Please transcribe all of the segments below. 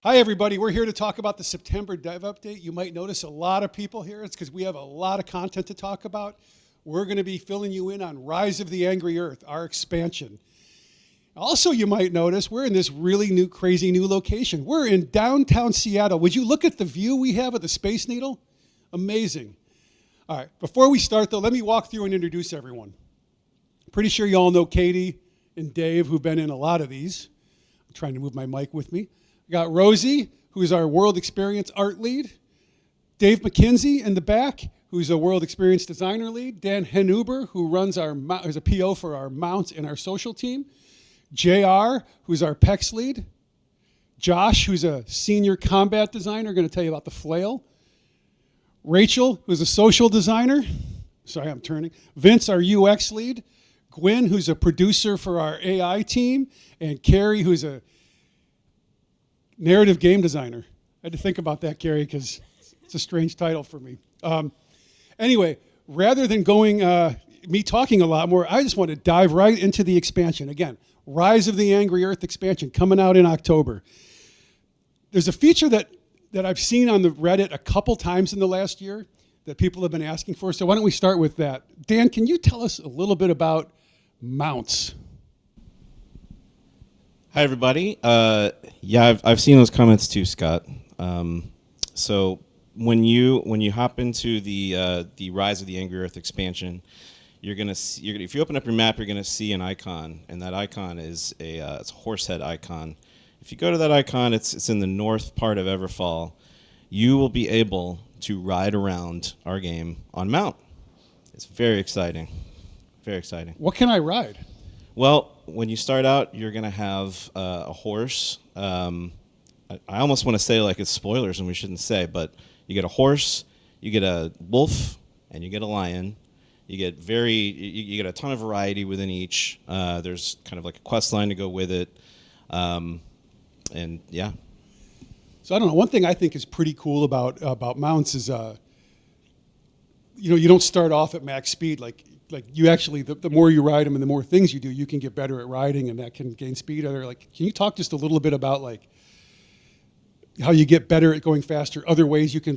Hi, everybody. We're here to talk about the September Dev Update. You might notice a lot of people here. It's because we have a lot of content to talk about. We're going to be filling you in on Rise of the Angry Earth, our expansion. Also, you might notice we're in this really new, crazy new location. We're in downtown Seattle. Would you look at the view we have of the Space Needle? Amazing. All right, before we start, though, let me walk through and introduce everyone. Pretty sure you all know Katie and Dave, who've been in a lot of these. I'm trying to move my mic with me. We got Rosie, who's our World Experience Art Lead. Dave McKenzie in the back, who's a World Experience Designer Lead. Dan Henuber, who runs is a PO for our mounts and our social team. JR, who's our PEX Lead. Josh, who's a Senior Combat Designer, going to tell you about the flail. Rachel, who's a social designer. Sorry, I'm turning. Vince, our UX Lead. Gwen, who's a producer for our AI team. And Carrie, who's a narrative game designer. I had to think about that, Carrie, because it's a strange title for me. Anyway, rather than me talking a lot more, I just want to dive right into the expansion. Again, Rise of the Angry Earth expansion coming out in October. There's a feature that I've seen on the Reddit a couple times in the last year that people have been asking for. So why don't we start with that? Dan, can you tell us a little bit about mounts? Hi, everybody. Yeah, I've seen those comments too, Scott. So when you hop into the Rise of the Angry Earth expansion, if you open up your map, you're gonna see an icon, and that icon is it's a horse head icon. If you go to that icon, it's in the north part of Everfall. You will be able to ride around our game on mount. It's very exciting. Very exciting. What can I ride? Well, when you start out, you're going to have a horse. I almost want to say like it's spoilers, and we shouldn't say, but you get a horse, you get a wolf, and you get a lion. You get you get a ton of variety within each. There's kind of like a quest line to go with it, and yeah. So I don't know. One thing I think is pretty cool about mounts is, you don't start off at max speed. Like you actually, the more you ride them and the more things you do, you can get better at riding, and that can gain speed. Can you talk just a little bit about how you get better at going faster? Other ways you can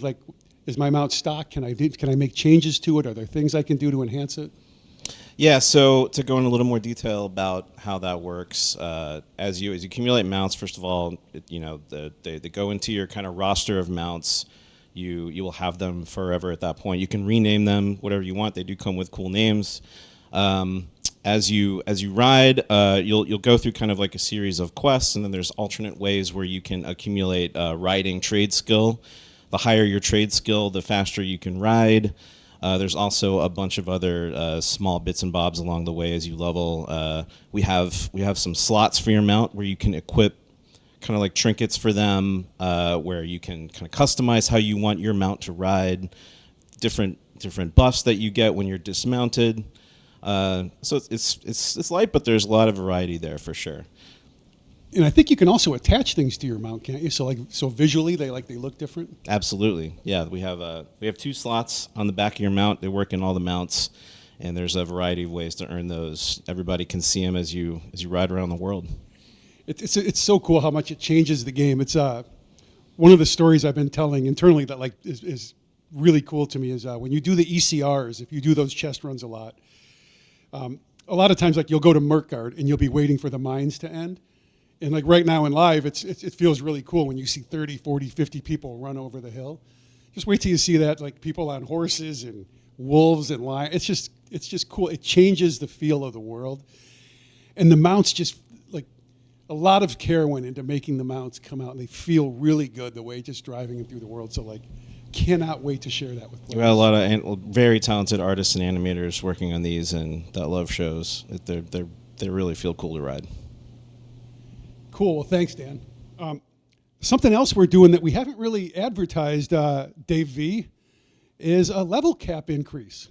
is my mount stock? Can I make changes to it? Are there things I can do to enhance it? Yeah, so to go in a little more detail about how that works, as you accumulate mounts, first of all, they go into your kind of roster of mounts. You will have them forever at that point. You can rename them whatever you want. They do come with cool names. As you ride, you'll go through kind of like a series of quests, and then there's alternate ways where you can accumulate riding trade skill. The higher your trade skill, the faster you can ride. There's also a bunch of other small bits and bobs along the way as you level. We have some slots for your mount where you can equip kind of like trinkets for them, where you can kind of customize how you want your mount to ride, different buffs that you get when you're dismounted. So it's light, but there's a lot of variety there for sure. And I think you can also attach things to your mount, can't you? So visually they look different. Absolutely, yeah. We have 2 slots on the back of your mount. They work in all the mounts, and there's a variety of ways to earn those. Everybody can see them as you ride around the world. It's so cool how much it changes the game. It's one of the stories I've been telling internally that is really cool to me is when you do the ECRs, if you do those chest runs a lot of times you'll go to Merkgard and you'll be waiting for the mines to end. And right now in live, it feels really cool when you see 30, 40, 50 people run over the hill. Just wait till you see that, people on horses and wolves and lions. It's just cool. It changes the feel of the world. And the mounts just, a lot of care went into making the mounts come out, and they feel really good the way just driving them through the world. So cannot wait to share that with players. We got a lot of very talented artists and animators working on these, and that love shows. They really feel cool to ride. Cool. Well, thanks, Dan. Something else we're doing that we haven't really advertised, Dave V, is a level cap increase.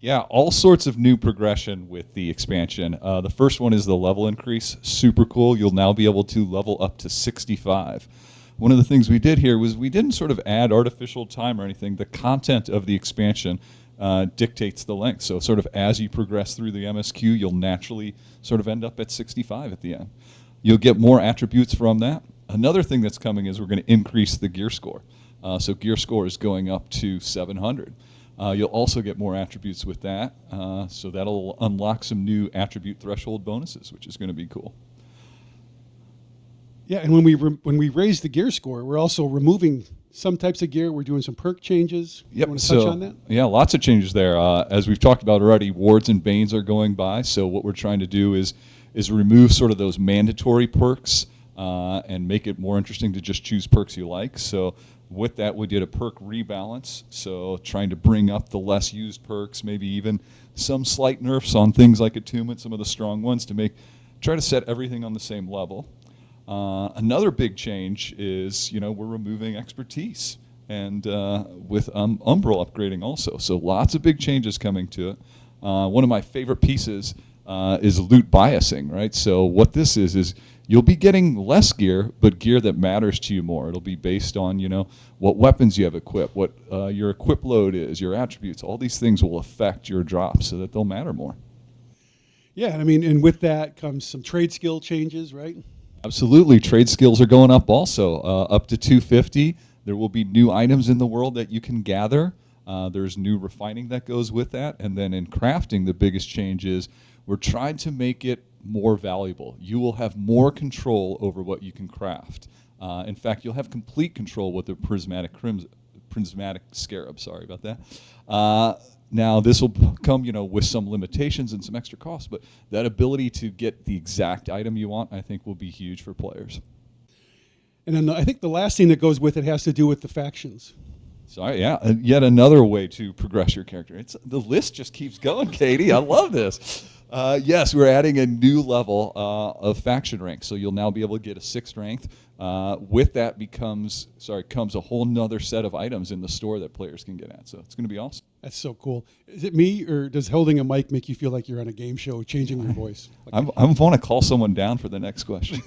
Yeah, all sorts of new progression with the expansion. The first one is the level increase. Super cool. You'll now be able to level up to 65. One of the things we did here was we didn't sort of add artificial time or anything. The content of the expansion dictates the length. So sort of as you progress through the MSQ, you'll naturally sort of end up at 65 at the end. You'll get more attributes from that. Another thing that's coming is we're going to increase the gear score. So gear score is going up to 700. You'll also get more attributes with that, so that'll unlock some new attribute threshold bonuses, which is going to be cool. Yeah, and when we raise the gear score, we're also removing some types of gear. We're doing some perk changes. Yep. You want to touch on that? Yeah, lots of changes there. As we've talked about already, wards and banes are going by. So what we're trying to do is remove sort of those mandatory perks and make it more interesting to just choose perks you like. So with that, we did a perk rebalance. So trying to bring up the less used perks, maybe even some slight nerfs on things like attunement, some of the strong ones, to try to set everything on the same level. Another big change is, we're removing expertise, and with Umbral upgrading also. So lots of big changes coming to it. One of my favorite pieces is loot biasing, right? So what this is you'll be getting less gear, but gear that matters to you more. It'll be based on, what weapons you have equipped, what your equip load is, your attributes. All these things will affect your drops so that they'll matter more. Yeah, and with that comes some trade skill changes, right? Absolutely. Trade skills are going up also, up to 250. There will be new items in the world that you can gather. There's new refining that goes with that. And then in crafting, the biggest change is we're trying to make it more valuable. You will have more control over what you can craft. In fact, you'll have complete control with the prismatic scarab. Sorry about that. Now, this will come, with some limitations and some extra costs, but that ability to get the exact item you want, I think, will be huge for players. And then I think the last thing that goes with it has to do with the factions. Sorry, yeah, yet another way to progress your character. The list just keeps going, Katie. I love this. Yes, we're adding a new level of faction rank, so you'll now be able to get a 6th rank. With that comes a whole nother set of items in the store that players can get at. So it's going to be awesome. That's so cool. Is it me, or does holding a mic make you feel like you're on a game show, changing your voice? I want to call someone down for the next question.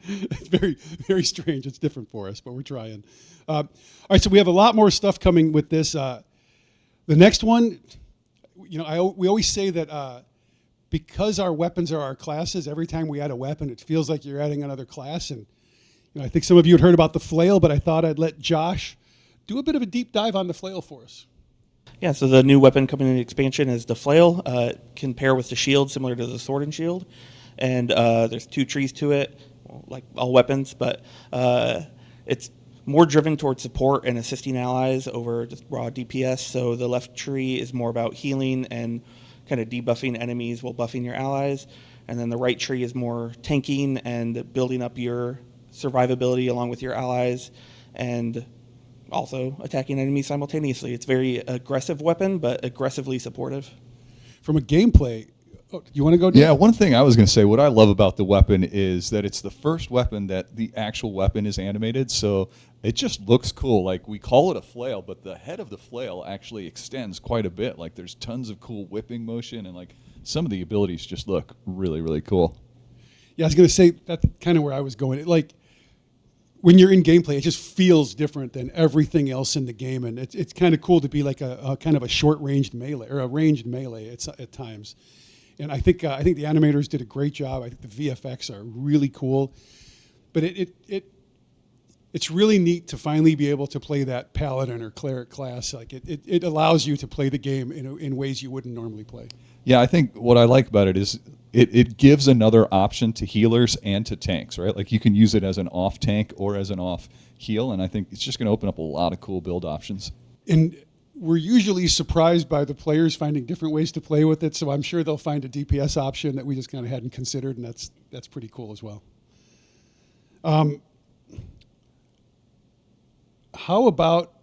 It's very, very strange. It's different for us, but we're trying. All right, so we have a lot more stuff coming with this. The next one, we always say that because our weapons are our classes, every time we add a weapon, it feels like you're adding another class. And I think some of you had heard about the flail, but I thought I'd let Josh do a bit of a deep dive on the flail for us. Yeah, so the new weapon coming in the expansion is the flail. Can pair with the shield, similar to the sword and shield. And there's 2 trees to it, like all weapons, but it's more driven towards support and assisting allies over just raw DPS. So the left tree is more about healing and kind of debuffing enemies while buffing your allies. And then the right tree is more tanking and building up your survivability along with your allies, and also attacking enemies simultaneously. It's very aggressive weapon, but aggressively supportive. From a gameplay, you want to go, Dave? Yeah, one thing I was going to say, what I love about the weapon is that it's the first weapon that the actual weapon is animated, so it just looks cool. Like, we call it a flail, but the head of the flail actually extends quite a bit. Like, there's tons of cool whipping motion, and some of the abilities just look really, really cool. Yeah, I was going to say, that's kind of where I was going. When you're in gameplay, it just feels different than everything else in the game, and it's kind of cool to be like a kind of a short-ranged melee, or a ranged melee at times. And I think the animators did a great job. I think the VFX are really cool, but it's really neat to finally be able to play that paladin or cleric class. Like it allows you to play the game in ways you wouldn't normally play. Yeah, I think what I like about it is it gives another option to healers and to tanks, right? Like, you can use it as an off tank or as an off heal, and I think it's just going to open up a lot of cool build options. And we're usually surprised by the players finding different ways to play with it, so I'm sure they'll find a DPS option that we just kind of hadn't considered, and that's pretty cool as well. How about,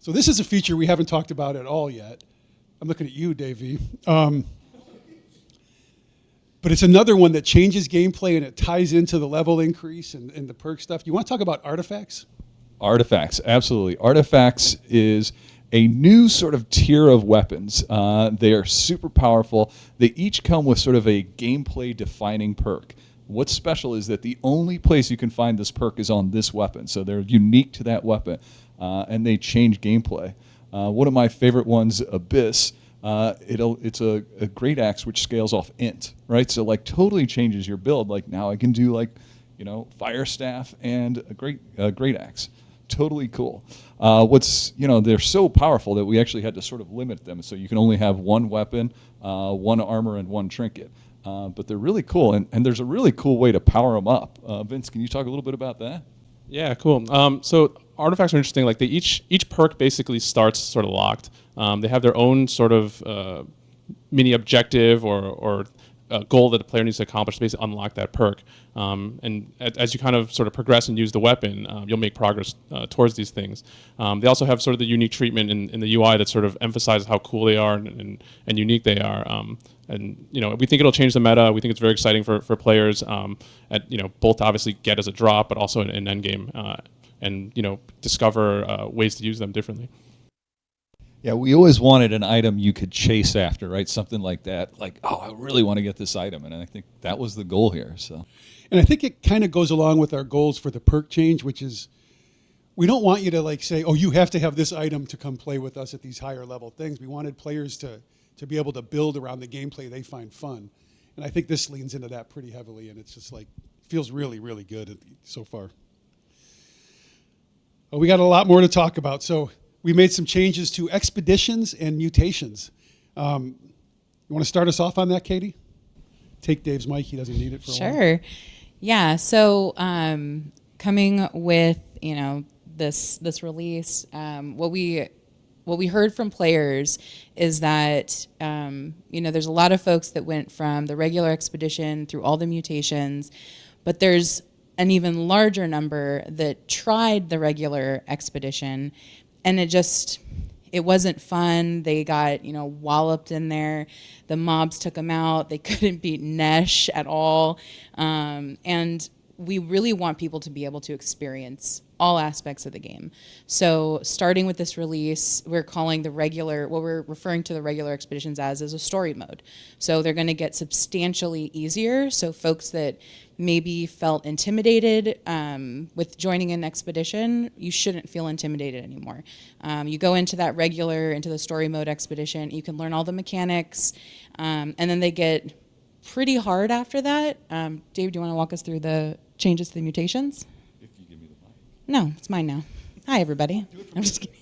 so this is a feature we haven't talked about at all yet. I'm looking at you, Davey. But it's another one that changes gameplay, and it ties into the level increase and the perk stuff. You want to talk about artifacts? Artifacts, absolutely. Artifacts is a new sort of tier of weapons. They are super powerful. They each come with sort of a gameplay-defining perk. What's special is that the only place you can find this perk is on this weapon, so they're unique to that weapon, and they change gameplay. One of my favorite ones, Abyss, it's a great axe which scales off int, right? So totally changes your build. Like, now I can do fire staff, and a great axe. Totally cool. They're so powerful that we actually had to sort of limit them, so you can only have one weapon, one armor, and one trinket. But they're really cool, and there's a really cool way to power them up. Vince, can you talk a little bit about that? Yeah, cool. So artifacts are interesting. Like each perk basically starts sort of locked. They have their own sort of mini objective or goal that the player needs to accomplish to basically unlock that perk. And as you kind of sort of progress and use the weapon, you'll make progress towards these things. They also have sort of the unique treatment in the UI that sort of emphasizes how cool they are and unique they are. We think it'll change the meta. We think it's very exciting for players both to obviously get as a drop, but also in endgame and discover ways to use them differently. Yeah, we always wanted an item you could chase after, right? Something like that. Like, oh, I really want to get this item. And I think that was the goal here. So, And I think it kind of goes along with our goals for the perk change, which is we don't want you to say, oh, you have to have this item to come play with us at these higher level things. We wanted players to be able to build around the gameplay they find fun. And I think this leans into that pretty heavily, and it's just feels really, really good so far. We got a lot more to talk about. So we made some changes to expeditions and mutations. You want to start us off on that, Katie? Take Dave's mic. He doesn't need it for a while. Sure. Yeah. So coming with this release, what we heard from players is that there's a lot of folks that went from the regular expedition through all the mutations, but there's an even larger number that tried the regular expedition, and it wasn't fun. They got walloped in there. The mobs took them out. They couldn't beat Nesh at all, and we really want people to be able to experience all aspects of the game. So starting with this release, we're calling what we're referring to the regular expeditions as is a story mode. So they're going to get substantially easier. So folks that maybe felt intimidated with joining an expedition, you shouldn't feel intimidated anymore. You go into the story mode expedition, you can learn all the mechanics, and then they get pretty hard after that. Dave, do you want to walk us through the changes to the mutations? If you give me the mic. No, it's mine now. Hi, everybody. I'm just kidding.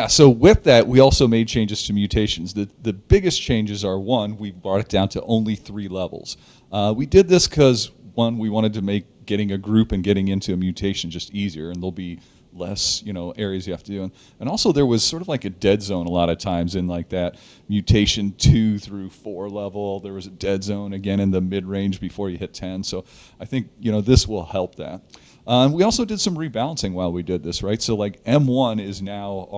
So with that, we also made changes to mutations. The biggest changes are, one, we brought it down to only 3 levels. We did this because, one, we wanted to make getting a group and getting into a mutation just easier, and there'll be less areas you have to do. And also there was sort of like a dead zone a lot of times in that mutation 2 through 4 level. There was a dead zone again in the mid-range before you hit 10. So I think this will help that. We also did some rebalancing while we did this, right? So M1 is now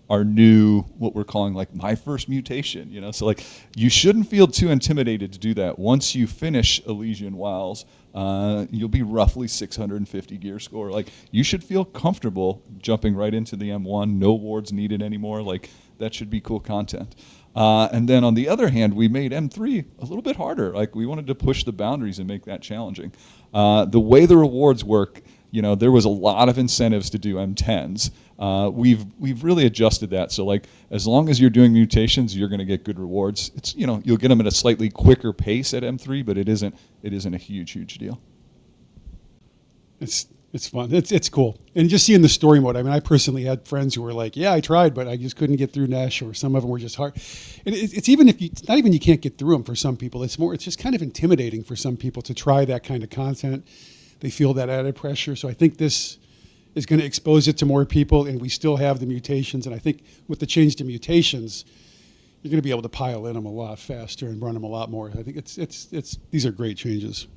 our new, what we're calling my first mutation, so you shouldn't feel too intimidated to do that. Once you finish Elysian Wilds, you'll be roughly 650 gear score. You should feel comfortable jumping right into the M1. No wards needed anymore. That should be cool content. And then on the other hand, we made M3 a little bit harder. We wanted to push the boundaries and make that challenging. The way the rewards work, there was a lot of incentives to do M10s. We've really adjusted that. So as long as you're doing mutations, you're going to get good rewards. It's you'll get them at a slightly quicker pace at M3, but it isn't a huge deal. It's fun. It's cool. And just seeing the story mode. I mean, I personally had friends who were like, yeah, I tried, but I just couldn't get through Nesh, or some of them were just hard. And it's not even you can't get through them for some people. It's just kind of intimidating for some people to try that kind of content. They feel that added pressure. So I think this is going to expose it to more people, and we still have the mutations. And I think with the change to mutations, you're going to be able to pile in them a lot faster and run them a lot more. I think these are great changes.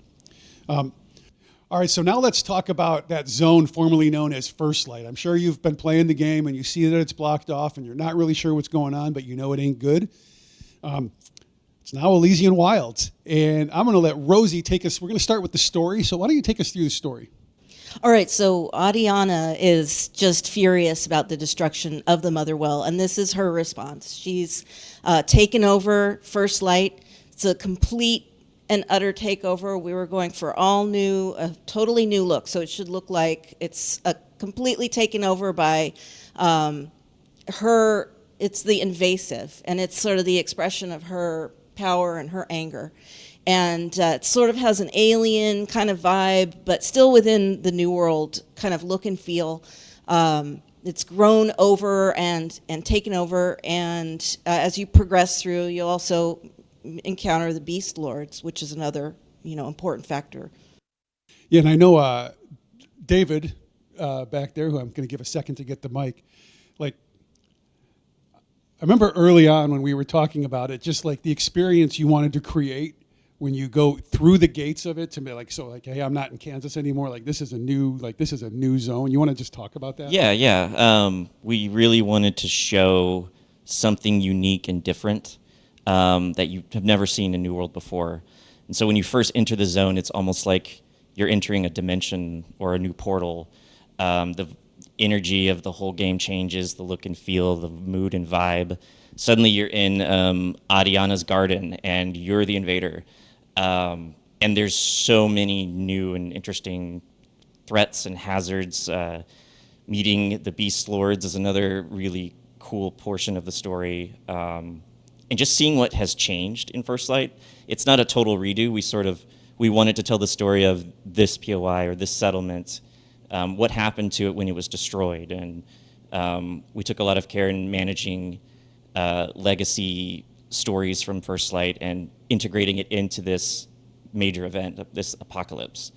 All right, so now let's talk about that zone formerly known as First Light. I'm sure you've been playing the game and you see that it's blocked off and you're not really sure what's going on, but you know it ain't good. It's now Elysian Wilds. And I'm going to let Rosie take us. We're going to start with the story. So why don't you take us through the story? All right, so Adiana is just furious about the destruction of the Mother Well, and this is her response. She's taken over First Light. It's a complete and utter takeover. We were going for a totally new look. So it should look like it's completely taken over by her. It's the invasive, and it's sort of the expression of her power and her anger. and it sort of has an alien kind of vibe, but still within the New World kind of look and feel. It's grown over and taken over, and as you progress through, you'll also encounter the Beast Lords, which is another important factor. Yeah, and I know David back there, who I'm going to give a second to get the mic. Like, I remember early on when we were talking about it, just like the experience you wanted to create when you go through the gates of it to be like, so like, hey, I'm not in Kansas anymore. Like, this is a new zone. You want to just talk about that? Yeah. We really wanted to show something unique and different that you have never seen in New World before. And so when you first enter the zone, it's almost like you're entering a dimension or a new portal. The energy of the whole game changes, the look and feel, the mood and vibe. Suddenly you're in Adiana's garden and you're the invader. And there's so many new and interesting threats and hazards. Meeting the Beast Lords is another really cool portion of the story. And just seeing what has changed in First Light. It's not a total redo. We wanted to tell the story of this POI or this settlement, what happened to it when it was destroyed. And we took a lot of care in managing legacy stories from First Light and integrating it into this major event, this apocalypse.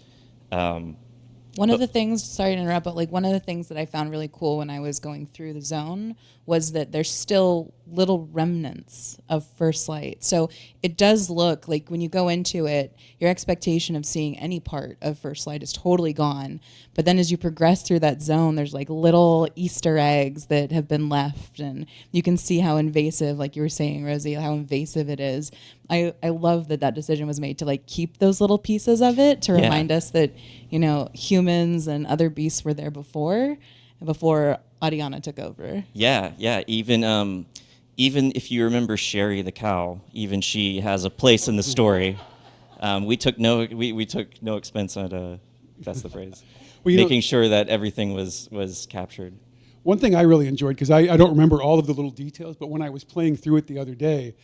One of the things, sorry to interrupt, but like one of the things that I found really cool when I was going through the zone was that there's still little remnants of First Light. So it does look like when you go into it, your expectation of seeing any part of First Light is totally gone. But then as you progress through that zone, there's like little Easter eggs that have been left, and you can see how invasive, like you were saying, Rosie, how invasive it is. I love that decision was made to like keep those little pieces of it to remind us that, humans and other beasts were there before Adiana took over. Yeah. Even if you remember Sherry the cow, even she has a place in the story. We took no expense on that's the phrase. Making sure that everything was captured. One thing I really enjoyed, because I don't remember all of the little details, but when I was playing through it the other day,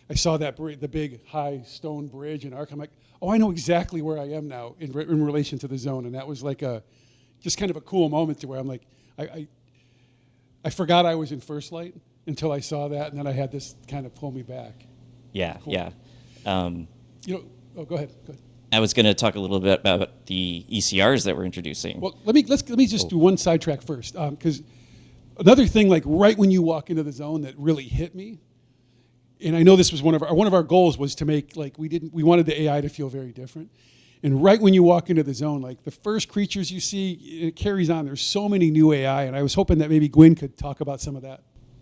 I saw the big high stone bridge and arc. I'm like, oh, I know exactly where I am now in relation to the zone, and that was like just kind of a cool moment to where I'm like, I forgot I was in First Light until I saw that, and then I had this kind of pull me back. Yeah, cool. Yeah. Go ahead. I was going to talk a little bit about the ECRs that we're introducing. Well, let me just do one sidetrack first, because another thing, like right when you walk into the zone, that really hit me. And I know this was one of our goals was to make, like, we wanted the AI to feel very different. And right when you walk into the zone, like the first creatures you see, it carries on. There's so many new AI, and I was hoping that maybe Gwen could talk about some of that.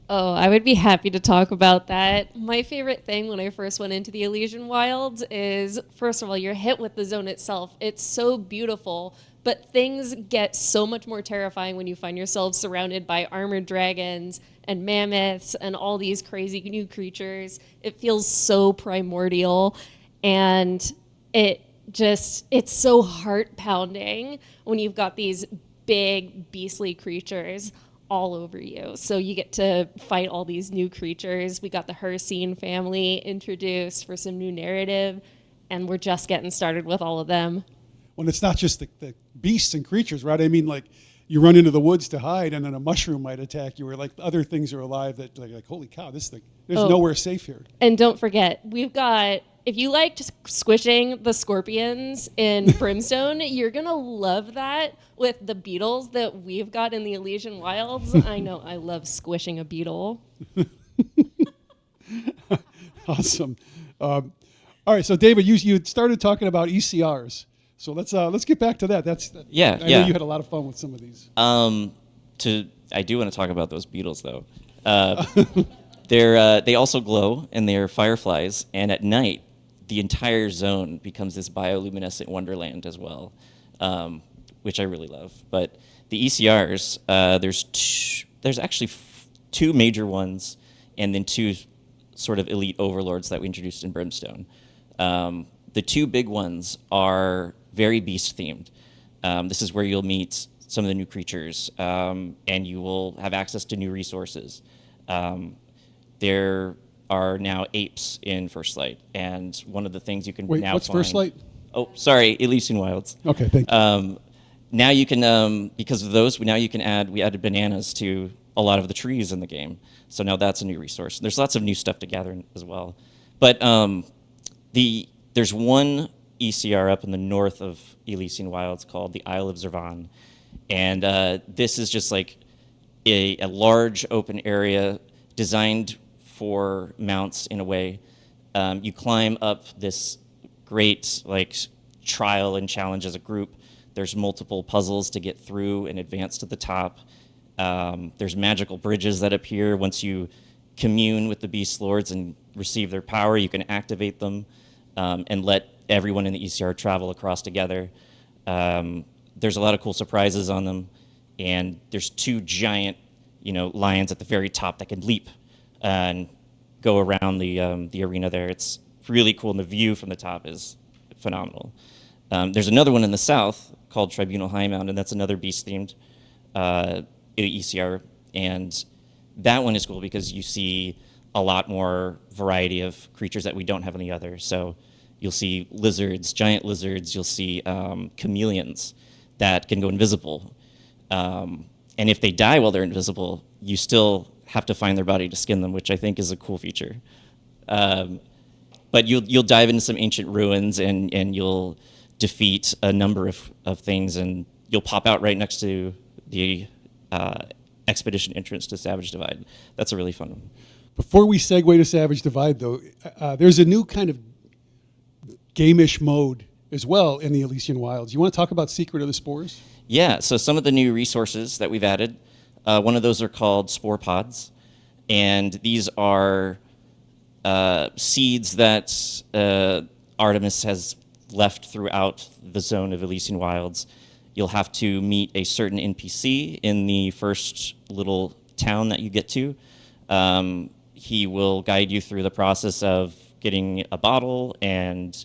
Oh, I would be happy to talk about that. My favorite thing when I first went into the Elysian Wilds is, first of all, you're hit with the zone itself. It's so beautiful, but things get so much more terrifying when you find yourself surrounded by armored dragons and mammoths and all these crazy new creatures. It feels so primordial, and it's so heart-pounding when you've got these big beastly creatures all over you. So you get to fight all these new creatures. We got the Hercene family introduced for some new narrative, and we're just getting started with all of them. Well, it's not just the beasts and creatures, right? I mean, like, you run into the woods to hide, and then a mushroom might attack you, or like other things are alive that like holy cow, there's nowhere safe here. And don't forget, we've got, if you liked squishing the scorpions in Brimstone, you're gonna love that with the beetles that we've got in the Elysian Wilds. I know, I love squishing a beetle. Awesome. All right, so David, you started talking about ECRs. So let's get back to that. I know you had a lot of fun with some of these. I do want to talk about those beetles though. They also glow, and they're fireflies. And at night, the entire zone becomes this bioluminescent wonderland as well, which I really love. But the ECRs, there's actually two major ones, and then two sort of elite overlords that we introduced in Brimstone. The two big ones are very beast themed. This is where you'll meet some of the new creatures, and you will have access to new resources. They're are now apes in First Light, and one of the things you can Wait, now what's find. First Light? Oh, sorry, Elysian Wilds. Okay, thank you. Now you can, because of those, now you can we added bananas to a lot of the trees in the game. So now that's a new resource. There's lots of new stuff to gather as well. But there's one ECR up in the north of Elysian Wilds called the Isle of Zervan. And this is just like a large open area designed for mounts in a way. You climb up this great like trial and challenge as a group. There's multiple puzzles to get through and advance to the top. There's magical bridges that appear once you commune with the Beast Lords and receive their power. You can activate them and let everyone in the ECR travel across together. There's a lot of cool surprises on them, and there's 2 giant, lions at the very top that can leap and go around the arena there. It's really cool, and the view from the top is phenomenal. There's another one in the south called Tribunal Highmount, and that's another beast-themed ECR, and that one is cool because you see a lot more variety of creatures that we don't have in the other. So you'll see lizards, giant lizards, you'll see chameleons that can go invisible. And if they die while they're invisible, you still have to find their body to skin them, which I think is a cool feature. But you'll dive into some ancient ruins and you'll defeat a number of things, and you'll pop out right next to the expedition entrance to Savage Divide. That's a really fun one. Before we segue to Savage Divide, though, there's a new kind of game-ish mode as well in the Elysian Wilds. You want to talk about Secret of the Spores? Yeah, so some of the new resources that we've added, one of those are called spore pods, and these are seeds that Artemis has left throughout the zone of Elysian Wilds. You'll have to meet a certain NPC in the first little town that you get to. He will guide you through the process of getting a bottle, and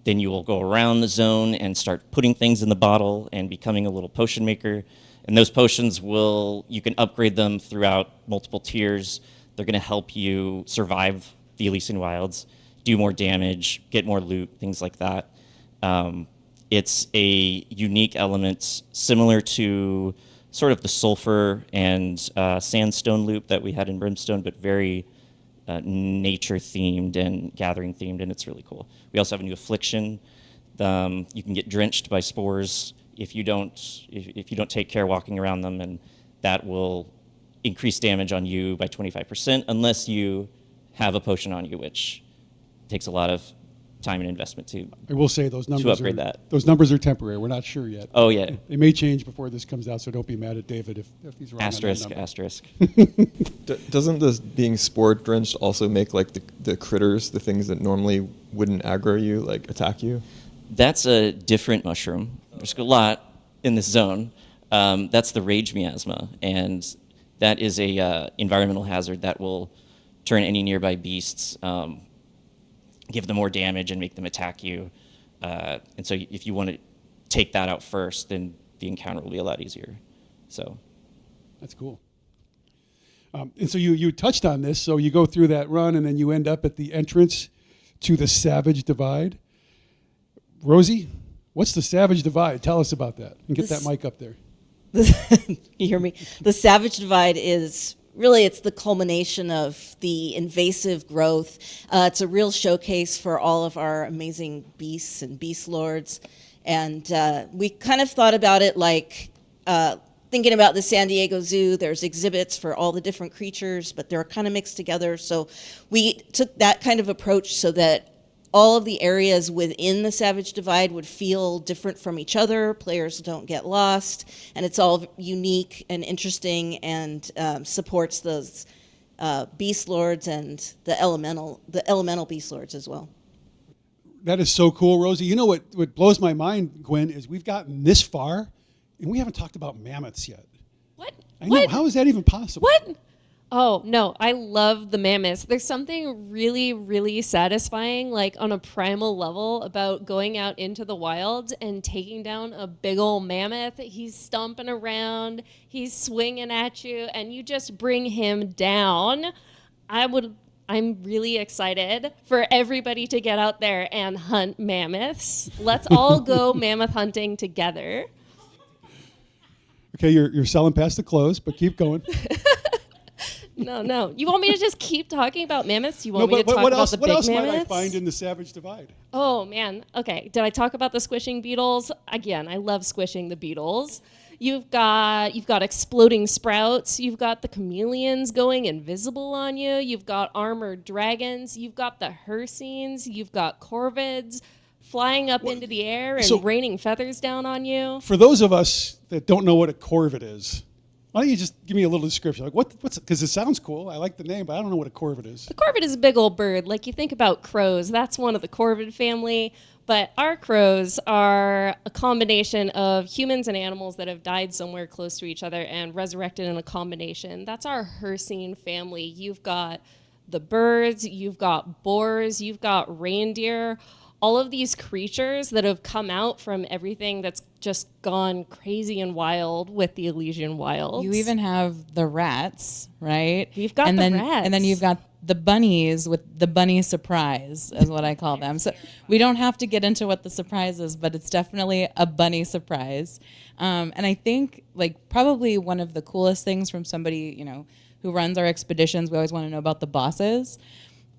then you will go around the zone and start putting things in the bottle and becoming a little potion maker. And those potions you can upgrade them throughout multiple tiers. They're going to help you survive the Elysian Wilds, do more damage, get more loot, things like that. It's a unique element similar to sort of the sulfur and sandstone loop that we had in Brimstone, but very nature-themed and gathering-themed, and it's really cool. We also have a new affliction. You can get drenched by spores if you don't take care walking around them, and that will increase damage on you by 25% unless you have a potion on you, which takes a lot of time and investment to I will say those numbers upgrade that. Those numbers are temporary. We're not sure yet. Oh, yeah. They may change before this comes out, so don't be mad at David if he's wrong. Asterisk, on that asterisk. Doesn't this being spore drenched also make like the critters, the things that normally wouldn't aggro you, like attack you? That's a different mushroom. There's a lot in this zone. That's the rage miasma, and that is a environmental hazard that will turn any nearby beasts, give them more damage and make them attack you. And so if you want to take that out first, then the encounter will be a lot easier. So That's cool. And so you touched on this. So you go through that run, and then you end up at the entrance to the Savage Divide. Rosie, what's the Savage Divide? Tell us about that. And get that mic up there. You hear me? The Savage Divide is really, it's the culmination of the invasive growth. It's a real showcase for all of our amazing beasts and beast lords. And we kind of thought about it like thinking about the San Diego Zoo. There's exhibits for all the different creatures, but they're kind of mixed together. So we took that kind of approach so that all of the areas within the Savage Divide would feel different from each other. Players don't get lost, and it's all unique and interesting, and supports those beast lords and the elemental beast lords as well. That is so cool, Rosie. You know what blows my mind, Gwen, is we've gotten this far, and we haven't talked about mammoths yet. What? I know. What? How is that even possible? What? Oh, no, I love the mammoths. There's something really, really satisfying, like on a primal level, about going out into the wild and taking down a big old mammoth. He's stomping around, he's swinging at you, and you just bring him down. I would I'm really excited for everybody to get out there and hunt mammoths. Let's all go mammoth hunting together. Okay, you're selling past the close, but keep going. No. You want me to just keep talking about mammoths? You want No, me to but talk what about else? the What big else mammoths? might I find in the Savage Divide? Oh, man. Okay. Did I talk about the squishing beetles? Again, I love squishing the beetles. You've got exploding sprouts. You've got the chameleons going invisible on you. You've got armored dragons. You've got the Hircines. You've got corvids flying up into the air and so- raining feathers down on you. For those of us that don't know what a corvid is, why don't you just give me a little description? Like what's because it sounds cool. I like the name, but I don't know what a corvid is. The corvid is a big old bird. Like you think about crows, that's one of the corvid family. But our crows are a combination of humans and animals that have died somewhere close to each other and resurrected in a combination. That's our Hircine family. You've got the birds, you've got boars, you've got reindeer. All of these creatures that have come out from everything that's just gone crazy and wild with the Elysian Wilds. You even have the rats, right? You've got and the then, rats. And then you've got the bunnies with the bunny surprise, is what I call them. So we don't have to get into what the surprise is, but it's definitely a bunny surprise. And I think like probably one of the coolest things from somebody, who runs our expeditions, we always want to know about the bosses.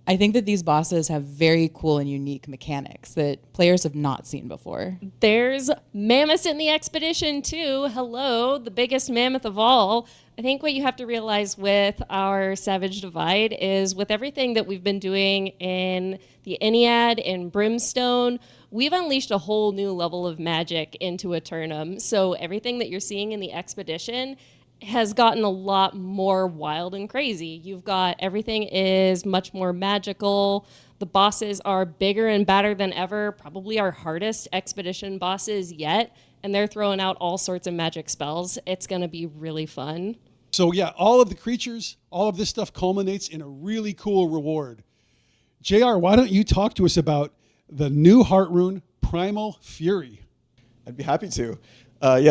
I think that these bosses have very cool and unique mechanics that players have not seen before. There's mammoths in the expedition too. Hello, the biggest mammoth of all. I think what you have to realize with our Savage Divide is with everything that we've been doing in the Ennead, in Brimstone, we've unleashed a whole new level of magic into Eternum. So everything that you're seeing in the expedition has gotten a lot more wild and crazy. You've got everything is much more magical. The bosses are bigger and badder than ever, probably our hardest expedition bosses yet, and they're throwing out all sorts of magic spells. It's going to be really fun. So yeah, all of the creatures, all of this stuff culminates in a really cool reward. JR, why don't you talk to us about the new heart rune, Primal Fury? I'd be happy to.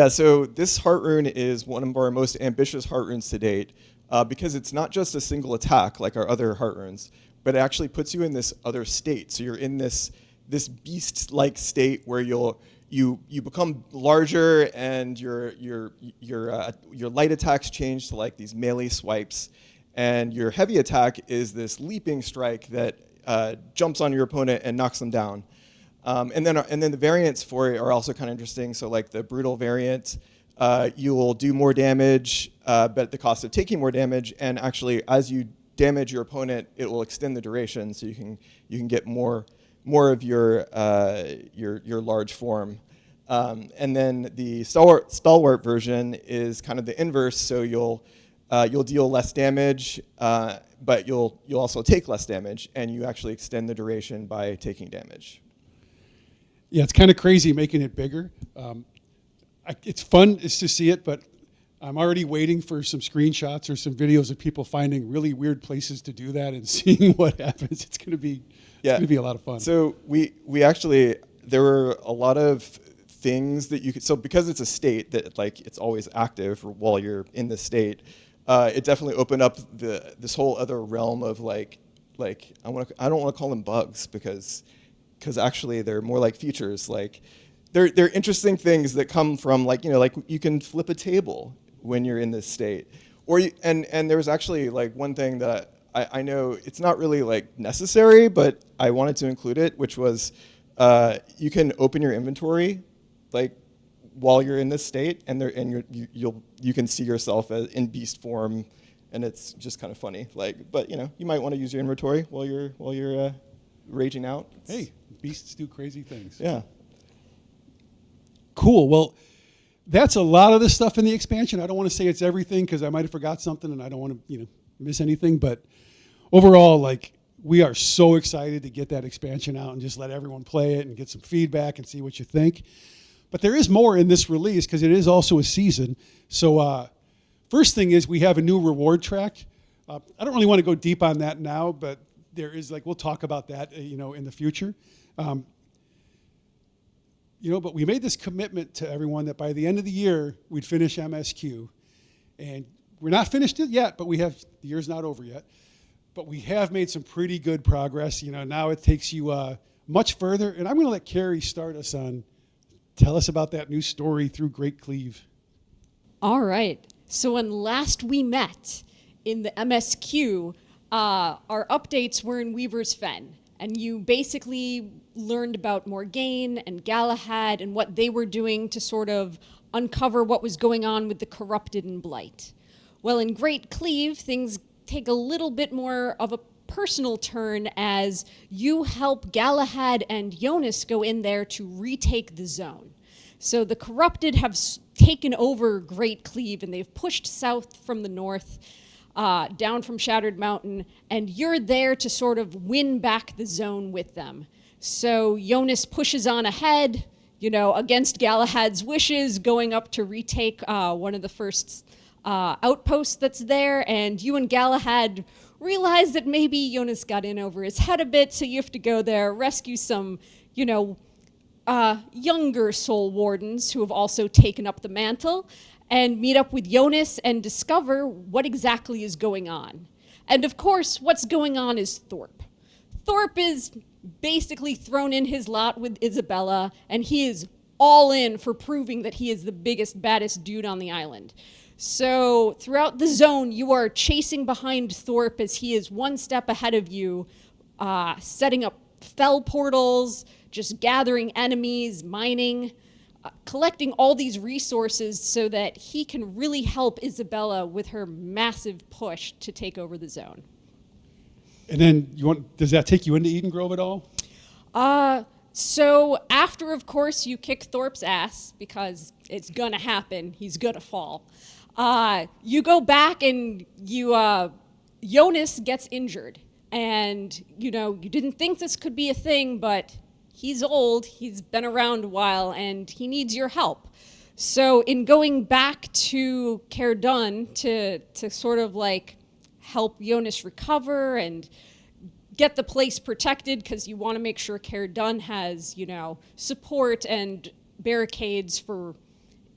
So this heart rune is one of our most ambitious heart runes to date because it's not just a single attack like our other heart runes, but it actually puts you in this other state. So you're in this beast-like state where you become larger and your light attacks change to like these melee swipes, and your heavy attack is this leaping strike that jumps on your opponent and knocks them down. And then the variants for it are also kind of interesting. So like the brutal variant, you will do more damage, but at the cost of taking more damage. And actually, as you damage your opponent, it will extend the duration, so you can get more of your large form. And then the stalwart version is kind of the inverse. So you'll deal less damage, but you'll also take less damage, and you actually extend the duration by taking damage. Yeah, it's kind of crazy making it bigger. It's fun to see it, but I'm already waiting for some screenshots or some videos of people finding really weird places to do that and seeing what happens. It's going to be a lot of fun. So we actually, there were a lot of things that you could, so because it's a state that like it's always active while you're in the state, it definitely opened up this whole other realm of like I don't want to call them bugs because actually they're more like features. Like they're interesting things that come from like you can flip a table when you're in this state, or and there was actually like one thing that I know it's not really like necessary, but I wanted to include it, which was you can open your inventory like while you're in this state, and you can see yourself in beast form, and it's just kind of funny. Like, but you might want to use your inventory while you're raging out. Hey, beasts do crazy things. Yeah. Cool. Well, that's a lot of the stuff in the expansion. I don't want to say it's everything because I might have forgot something and I don't want to miss anything. But overall, like, we are so excited to get that expansion out and just let everyone play it and get some feedback and see what you think. But there is more in this release because it is also a season. So first thing is we have a new reward track. I don't really want to go deep on that now, but there is we'll talk about that in the future. But we made this commitment to everyone that by the end of the year we'd finish MSQ, and we're not finished it yet, but the year's not over yet. but we have made some pretty good progress. You know, now it takes you much further. And I'm going to let Carrie start us on, tell us about that new story through Great Cleave. All right. So when last we met in the MSQ, our updates were in Weaver's Fen. And you basically learned about Morgaine and Galahad and what they were doing to sort of uncover what was going on with the corrupted in Blight. Well, in Great Cleave, things take a little bit more of a personal turn as you help Galahad and Jonas go in there to retake the zone. So the corrupted have taken over Great Cleave, and they've pushed south from the north, down from Shattered Mountain, and you're there to sort of win back the zone with them. So Jonas pushes on ahead, you know, against Galahad's wishes, going up to retake one of the first outposts that's there, and you and Galahad realize that maybe Jonas got in over his head a bit, so you have to go there, rescue some, you know, younger soul wardens who have also taken up the mantle, and meet up with Jonas and discover what exactly is going on. And of course, what's going on is Thorpe. Thorpe is basically thrown in his lot with Isabella, and he is all in for proving that he is the biggest, baddest dude on the island. So throughout the zone, you are chasing behind Thorpe as he is one step ahead of you, setting up fell portals, just gathering enemies, mining, collecting all these resources so that he can really help Isabella with her massive push to take over the zone. And then does that take you into Eden Grove at all? So after, of course, you kick Thorpe's ass, because it's gonna happen, he's gonna fall. You go back and Jonas gets injured. And, you know, you didn't think this could be a thing, but he's old, he's been around a while, and he needs your help. So in going back to Caerdon to sort of like help Jonas recover and get the place protected, because you want to make sure Caerdon has, you know, support and barricades for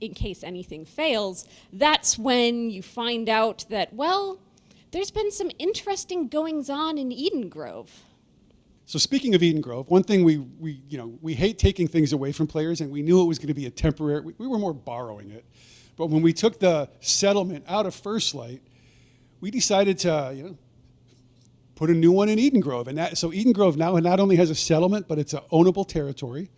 in case anything fails, that's when you find out that, well, there's been some interesting goings-on in Eden Grove. So speaking of Eden Grove, one thing we hate taking things away from players, and we knew it was going to be a temporary, we were more borrowing it. But when we took the settlement out of First Light, we decided to, you know, put a new one in Eden Grove. And so Eden Grove now not only has a settlement, but it's an ownable territory.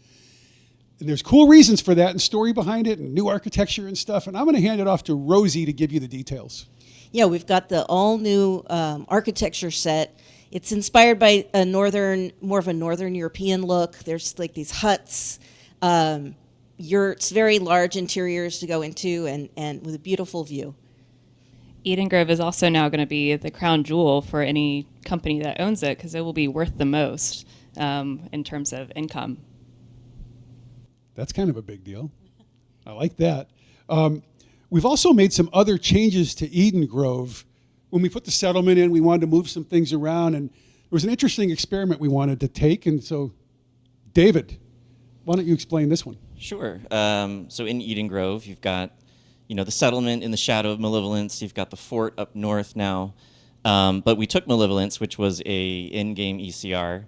And there's cool reasons for that and story behind it and new architecture and stuff. And I'm going to hand it off to Rosie to give you the details. Yeah, we've got the all-new architecture set. It's inspired by more of a northern European look. There's like these huts, yurts, very large interiors to go into, and with a beautiful view. Eden Grove is also now going to be the crown jewel for any company that owns it, because it will be worth the most in terms of income. That's kind of a big deal. I like that. We've also made some other changes to Eden Grove. When we put the settlement in, we wanted to move some things around, and there was an interesting experiment we wanted to take. And so, David, why don't you explain this one? Sure. So in Eden Grove, you've got, you know, the settlement in the shadow of Malevolence. You've got the fort up north now. But we took Malevolence, which was a in-game ECR,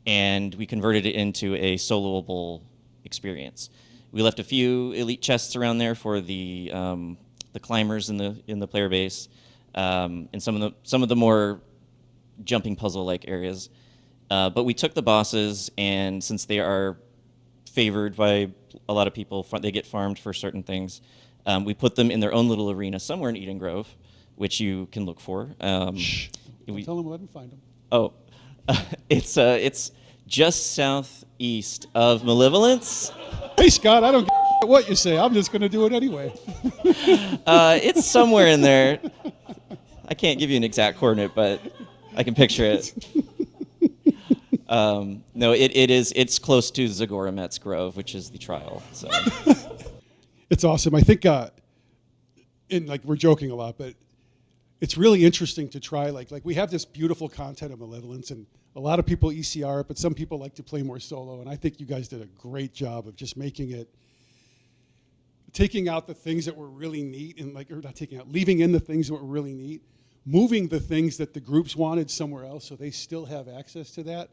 and we converted it into a soloable experience. We left a few elite chests around there for the climbers in the player base, and some of the more jumping puzzle-like areas. But we took the bosses, and since they are favored by a lot of people, they get farmed for certain things. We put them in their own little arena somewhere in Eden Grove, which you can look for. Tell them, let them find them. Oh, it's just southeast of Malevolence. Hey, Scott, I don't care what you say. I'm just going to do it anyway. It's somewhere in there. I can't give you an exact coordinate, but I can picture it. No, it's close to Zagoramet's Grove, which is the trial. So. It's awesome. I think, we're joking a lot, but it's really interesting to try. Like we have this beautiful content of Malevolence, and a lot of people ECR it, but some people like to play more solo. And I think you guys did a great job of just taking out the things that were really neat, and leaving in the things that were really neat, moving the things that the groups wanted somewhere else so they still have access to that,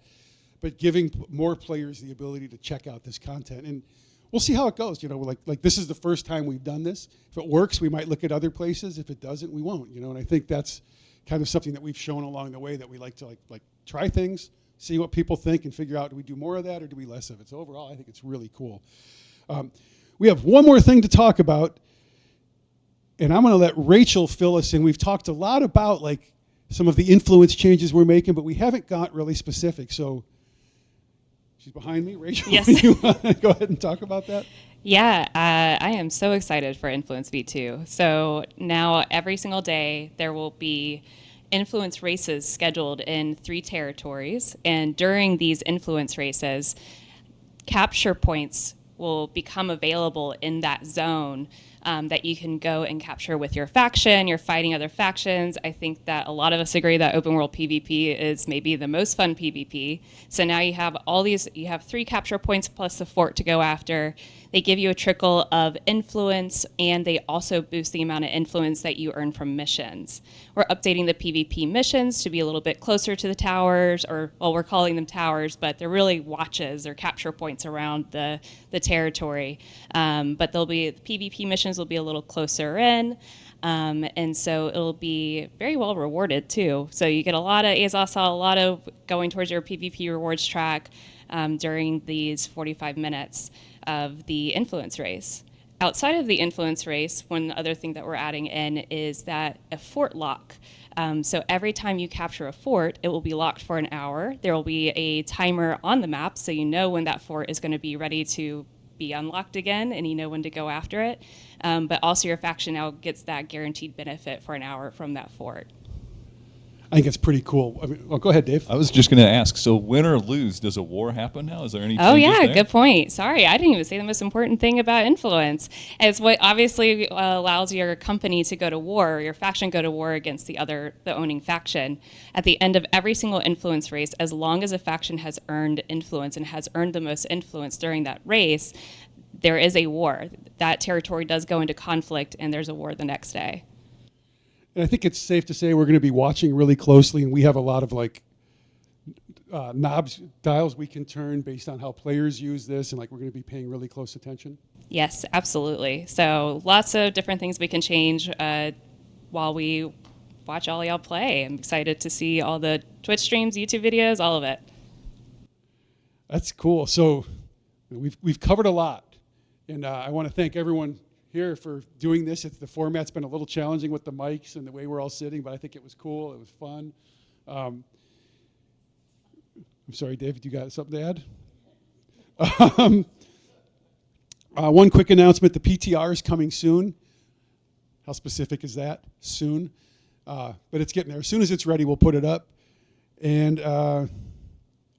but giving more players the ability to check out this content. And we'll see how it goes. You know, like this is the first time we've done this. If it works, we might look at other places. If it doesn't, we won't. You know, and I think that's kind of something that we've shown along the way, that we like to like try things, see what people think, and figure out, do we do more of that or do we less of it? So overall, I think it's really cool. We have one more thing to talk about, and I'm going to let Rachel fill us in. We've talked a lot about like some of the influence changes we're making, but we haven't got really specific. So she's behind me. Rachel, Yes. you want to go ahead and talk about that? Yeah, I am so excited for Influence V2. So now every single day there will be influence races scheduled in 3 territories. And during these influence races, capture points will become available in that zone that you can go and capture with your faction. You're fighting other factions. I think that a lot of us agree that open world PvP is maybe the most fun PvP. So now you have all these, you have 3 capture points plus the fort to go after. They give you a trickle of influence, and they also boost the amount of influence that you earn from missions. We're updating the PvP missions to be a little bit closer to the towers, or, well, we're calling them towers, but they're really watches or capture points around the territory. But they'll be, the PvP missions will be a little closer in. And so it'll be very well rewarded too. So you get a lot of, as I saw, a lot of going towards your PvP rewards track during these 45 minutes of the influence race. Outside of the influence race, one other thing that we're adding in is that a fort lock. So every time you capture a fort, it will be locked for an hour. There will be a timer on the map, so you know when that fort is going to be ready to be unlocked again, and you know when to go after it. But also your faction now gets that guaranteed benefit for an hour from that fort. I think it's pretty cool. I mean, well, go ahead, Dave. I was just going to ask, so win or lose, does a war happen now? Is there any Oh changes yeah, there? good point. Sorry, I didn't even say the most important thing about influence. It's what obviously allows your company to go to war, or your faction go to war against the owning faction. At the end of every single influence race, as long as a faction has earned influence and has earned the most influence during that race, there is a war. That territory does go into conflict, and there's a war the next day. And I think it's safe to say we're going to be watching really closely, and we have a lot of like dials we can turn based on how players use this, and like we're going to be paying really close attention. Yes, absolutely. So lots of different things we can change while we watch all y'all play. I'm excited to see all the Twitch streams, YouTube videos, all of it. That's cool. So we've covered a lot, and I want to thank everyone here for doing this. The format's been a little challenging with the mics and the way we're all sitting, but I think it was cool. It was fun. I'm sorry, David, you got something to add? One quick announcement, the PTR is coming soon. How specific is that? Soon. But it's getting there. As soon as it's ready, we'll put it up. And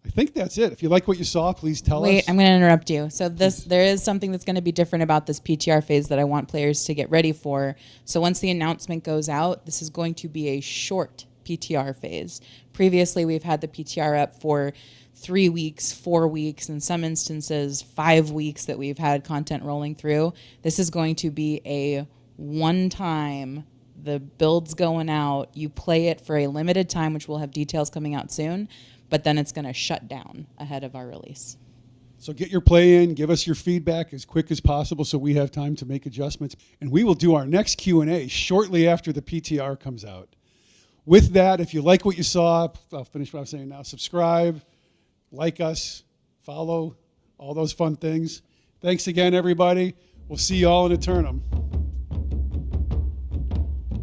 I think that's it. If you like what you saw, please tell us. Wait, I'm going to interrupt you. So there is something that's going to be different about this PTR phase that I want players to get ready for. So once the announcement goes out, this is going to be a short PTR phase. Previously, we've had the PTR up for 3 weeks, 4 weeks, in some instances 5 weeks that we've had content rolling through. This is going to be a one-time, the build's going out, you play it for a limited time, which we'll have details coming out soon, but then it's going to shut down ahead of our release. So get your play in, give us your feedback as quick as possible so we have time to make adjustments. And we will do our next Q&A shortly after the PTR comes out. With that, if you like what you saw, I'll finish what I'm saying now. Subscribe, like us, follow, all those fun things. Thanks again, everybody. We'll see you all in Eternum.